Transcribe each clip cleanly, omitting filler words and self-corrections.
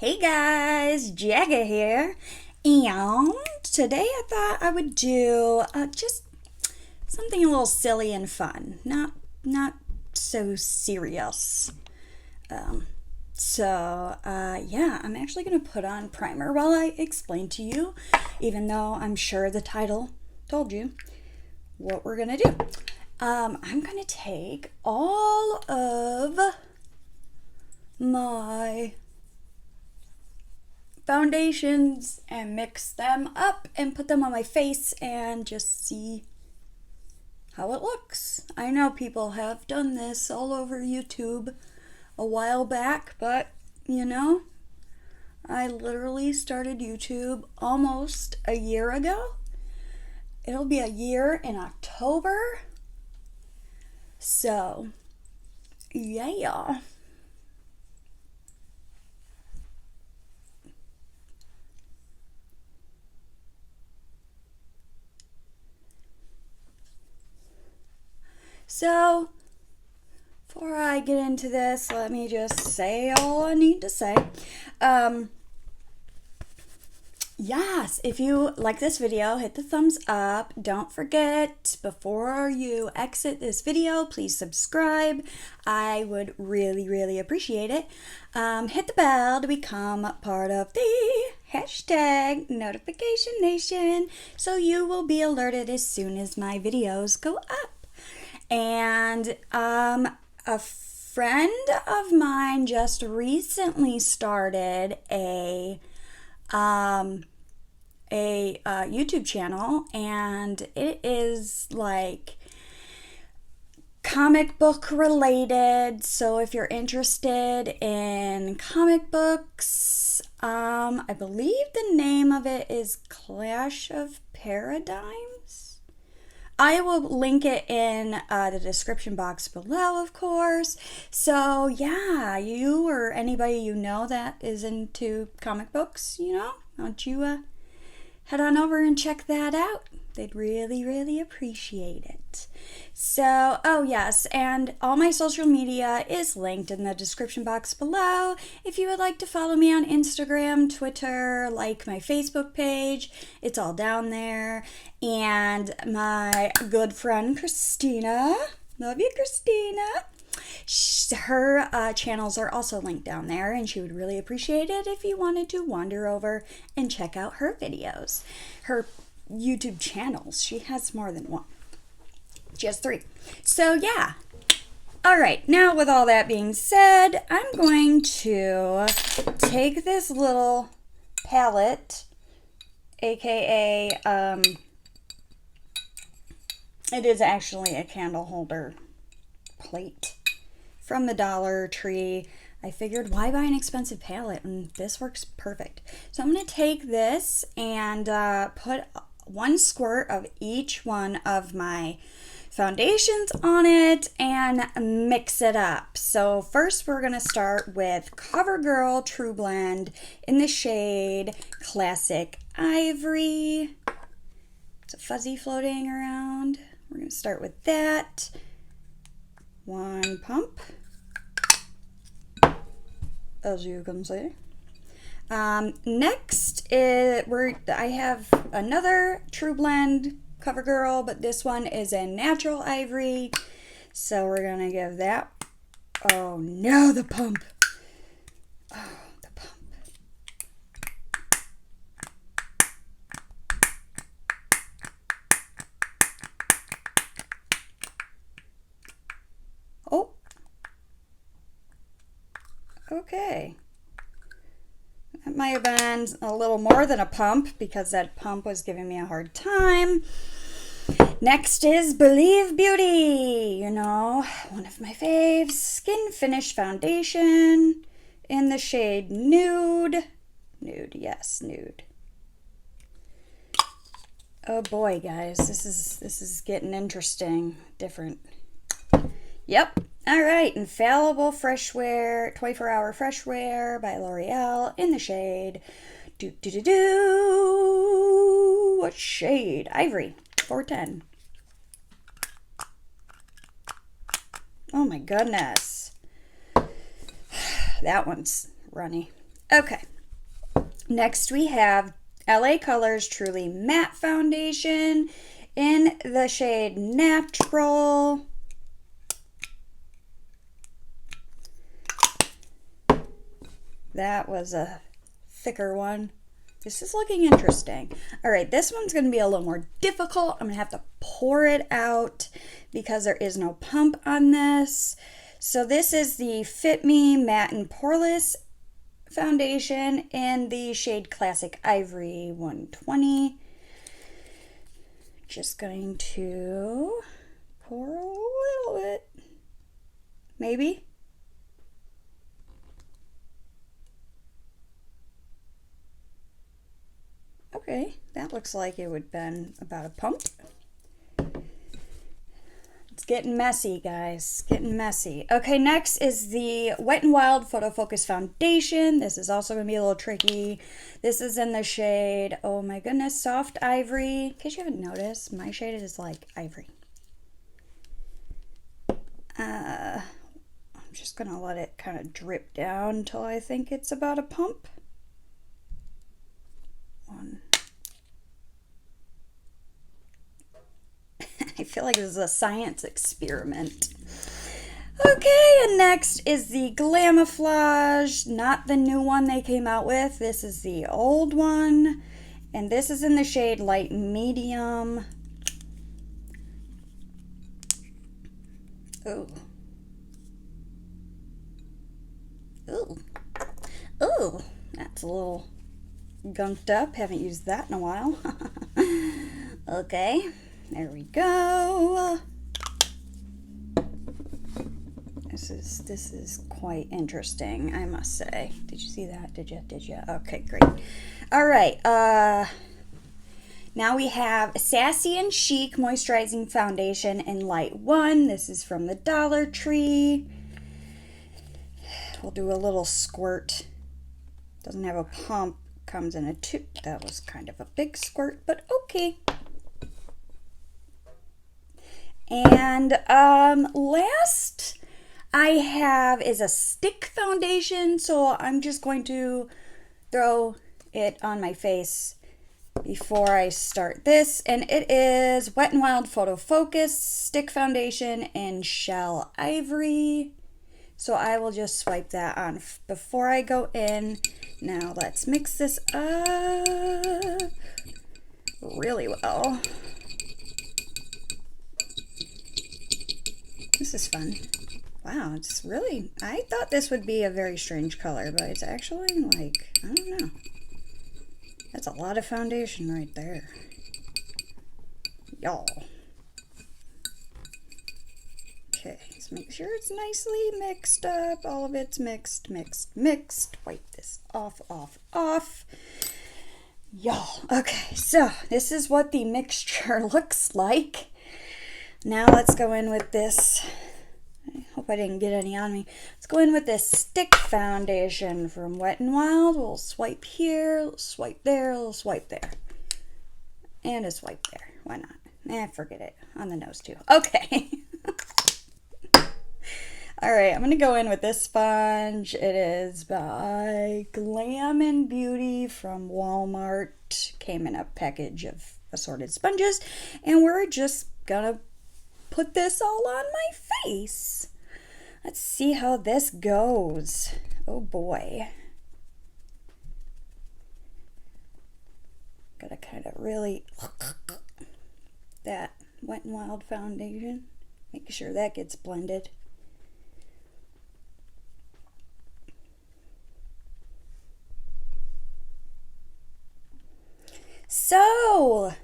Hey guys, Jagga here, and today I thought I would do just something a little silly and fun, not so serious. Yeah, I'm actually gonna put on primer while I explain to you, even though I'm sure the title told you what we're gonna do. I'm gonna take all of my foundations and mix them up and put them on my face and just see how it looks. I know people have done this all over YouTube a while back, but I literally started YouTube almost a year ago. It'll be a year in October. So, yeah. So, before I get into this, let me just say all I need to say. Yes, if you like this video, hit the thumbs up. Don't forget, before you exit this video, please subscribe. I would really appreciate it. Hit the bell to become part of the hashtag Notification Nation so you will be alerted as soon as my videos go up. And a friend of mine just recently started a YouTube channel, and it is like comic book related. So if you're interested in comic books, I believe the name of it is Clash of Paradigms. I will link it in the description box below, of course. So yeah, you or anybody you know that is into comic books, why don't you head on over and check that out. They'd really appreciate it. So, oh yes, and all my social media is linked in the description box below. If you would like to follow me on Instagram, Twitter, like my Facebook page, it's all down there. And my good friend Christina, love you Christina, her channels are also linked down there, and she would really appreciate it if you wanted to wander over and check out her videos. Her YouTube channels, she has more than one. She has 3. So yeah. Alright, now with all that being said, I'm going to take this little palette, aka it is actually a candle holder plate from the Dollar Tree. I figured, why buy an expensive palette? And this works perfect. So I'm going to take this and put 1 squirt of each one of my foundations on it and mix it up. So first we're going to start with CoverGirl True Blend in the shade Classic Ivory. It's a fuzzy floating around. We're going to start with that. 1 pump, as you can see. Next, I have another True Blend CoverGirl, but this one is in Natural Ivory. So we're going to give that. Oh no, the pump. Oh, the pump. Oh. Okay. That might have been a little more than a pump because that pump was giving me a hard time. Next is Believe Beauty. One of my faves. Skin Finish Foundation in the shade Nude. Nude, yes, nude. Oh boy, guys, this is getting interesting. Different. Yep. All right, Infallible Freshwear, 24-Hour Freshwear by L'Oreal in the shade what shade? Ivory, 410. Oh my goodness. That one's runny. Okay. Next we have LA Colors Truly Matte Foundation in the shade Natural. That was a thicker one. This is looking interesting. All right, this one's going to be a little more difficult. I'm going to have to pour it out because there is no pump on this. So this is the Fit Me Matte and Poreless Foundation in the shade Classic Ivory 120. Just going to pour a little bit. Maybe. Okay, that looks like it would have been about a pump. It's getting messy, guys. Getting messy. Okay, next is the Wet n Wild Photo Focus Foundation. This is also going to be a little tricky. This is in the shade, oh my goodness, Soft Ivory. In case you haven't noticed, my shade is like ivory. I'm just going to let it kind of drip down until I think it's about a pump. I feel like this is a science experiment. Okay, and next is the Glamouflage, not the new one they came out with. This is the old one, and this is in the shade Light Medium. Ooh. Ooh. Ooh, that's a little gunked up. Haven't used that in a while. Okay, there we go. This is quite interesting, I must say. Did you see that? Did you? Okay, great. All right. Now we have Sassy and Chic Moisturizing Foundation in Light 1. This is from the Dollar Tree. We'll do a little squirt. Doesn't have a pump. Comes in a tube. That was kind of a big squirt, but okay. And last I have is a stick foundation, so I'm just going to throw it on my face before I start this, and it is Wet n Wild Photo Focus Stick Foundation in Shell Ivory. So I will just swipe that on before I go in. Now let's mix this up really well. This is fun. Wow, it's really, I thought this would be a very strange color, but it's actually like, I don't know. That's a lot of foundation right there. Y'all. Okay, let's make sure it's nicely mixed up. All of it's mixed. Wipe this off. Y'all. Okay, so this is what the mixture looks like. Now let's go in with this. I hope I didn't get any on me. Let's go in with this stick foundation from Wet n Wild. We'll swipe here, swipe there, swipe there. And a swipe there. Why not? Forget it. On the nose too. Okay. Alright, I'm going to go in with this sponge. It is by Glam and Beauty from Walmart. Came in a package of assorted sponges. And we're just going to put this all on my face. Let's see how this goes. Oh boy. Gotta kind of really that Wet n Wild foundation. Make sure that gets blended. So,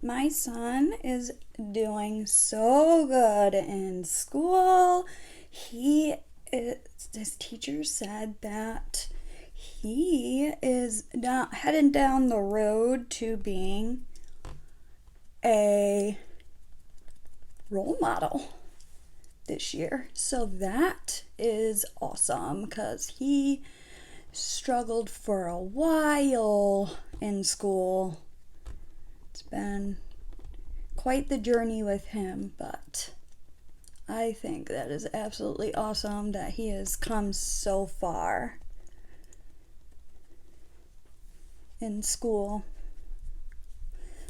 my son is doing so good in school. His teacher said that he is heading down the road to being a role model this year. So that is awesome because he struggled for a while in school. It's been quite the journey with him, but I think that is absolutely awesome that he has come so far. in school.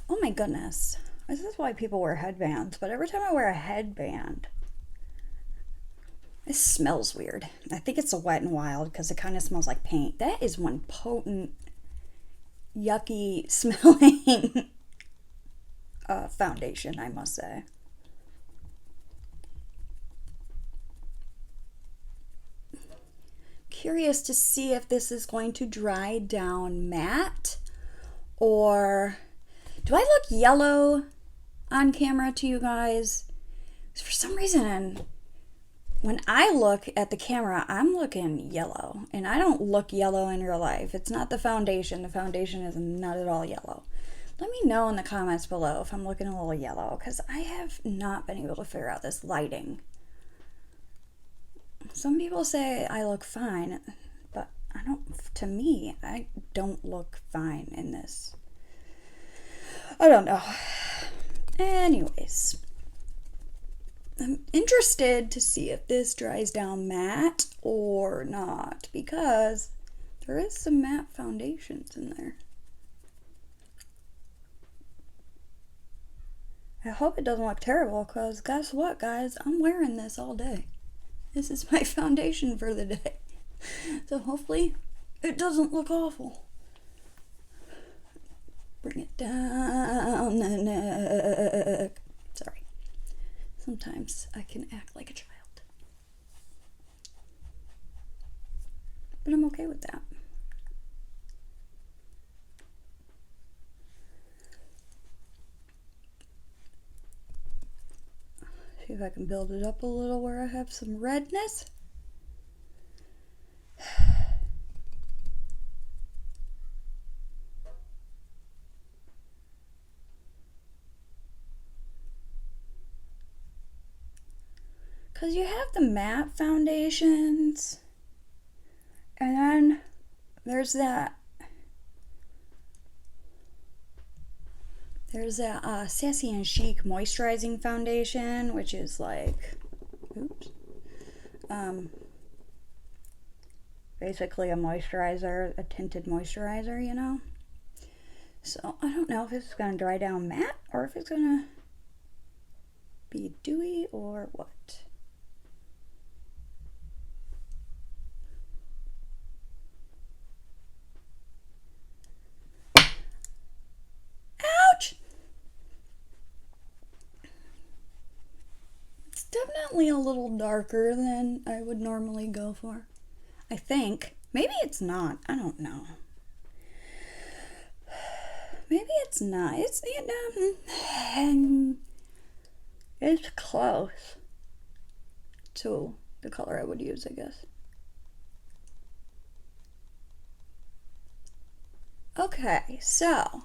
Oh my goodness. This is why people wear headbands, but every time I wear a headband, it smells weird. I think it's a Wet n Wild because it kind of smells like paint. That is one potent, yucky smelling foundation, I must say. Curious to see if this is going to dry down matte, or do I look yellow on camera to you guys? For some reason, when I look at the camera, I'm looking yellow, and I don't look yellow in real life. It's not the foundation. The foundation is not at all yellow. Let me know in the comments below if I'm looking a little yellow, because I have not been able to figure out this lighting. Some people say I look fine, but to me, I don't look fine in this. I don't know. Anyways, I'm interested to see if this dries down matte or not, because there is some matte foundations in there. I hope it doesn't look terrible, because guess what, guys? I'm wearing this all day. This is my foundation for the day. So hopefully it doesn't look awful. Bring it down the neck. Sorry. Sometimes I can act like a child. But I'm okay with that. See if I can build it up a little where I have some redness. Because you have the matte foundations, and then there's that Sassy and Chic moisturizing foundation, which is like, basically a moisturizer, a tinted moisturizer, you know. So I don't know if it's gonna dry down matte or if it's gonna be dewy or what. Ouch! It's definitely a little darker than I would normally go for. I think. Maybe it's not. I don't know. Maybe it's not. It's close to the color I would use, I guess. Okay, so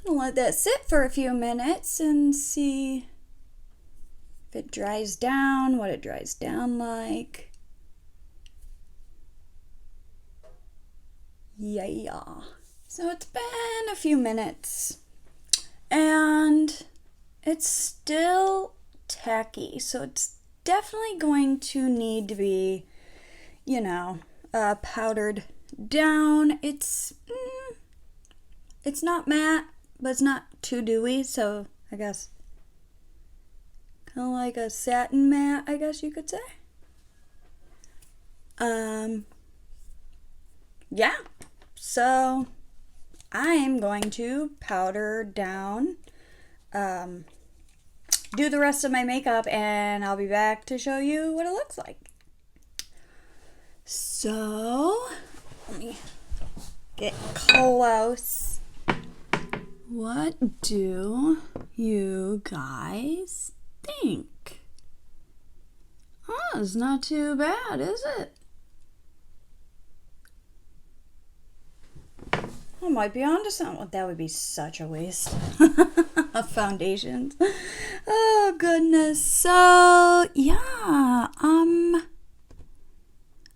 gonna let that sit for a few minutes and see if it dries down, what it dries down like. Yeah. So it's been a few minutes and it's still tacky, so it's definitely going to need to be, you know, powdered down. It's not matte, but it's not too dewy, so I guess kind of like a satin matte, I guess you could say. Yeah, so I'm going to powder down, do the rest of my makeup, and I'll be back to show you what it looks like. So, let me get close. What do you guys think? Oh, it's not too bad, is it? I might be onto something. That would be such a waste of foundations. Oh goodness. So yeah.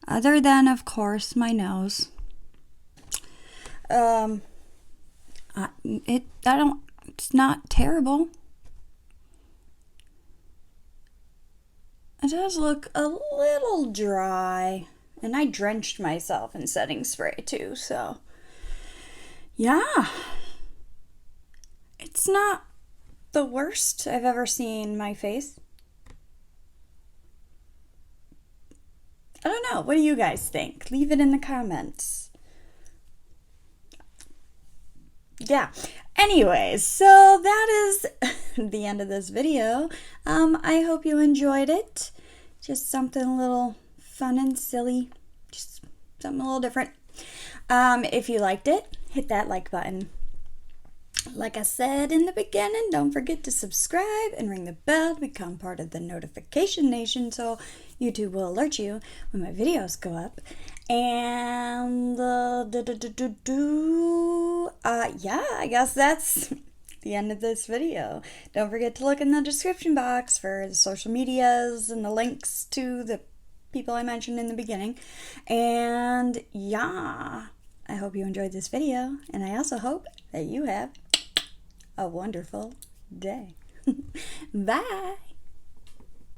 Other than of course my nose. It's not terrible. It does look a little dry. And I drenched myself in setting spray too, so yeah. It's not the worst I've ever seen my face. I don't know. What do you guys think? Leave it in the comments. Yeah. Anyways, so that is the end of this video. I hope you enjoyed it. Just something a little fun and silly. Just something a little different. If you liked it, hit that like button. Like I said in the beginning, don't forget to subscribe and ring the bell to become part of the notification nation so YouTube will alert you when my videos go up. And yeah, I guess that's the end of this video. Don't forget to look in the description box for the social medias and the links to the people I mentioned in the beginning. And yeah, I hope you enjoyed this video, and I also hope that you have a wonderful day. Bye.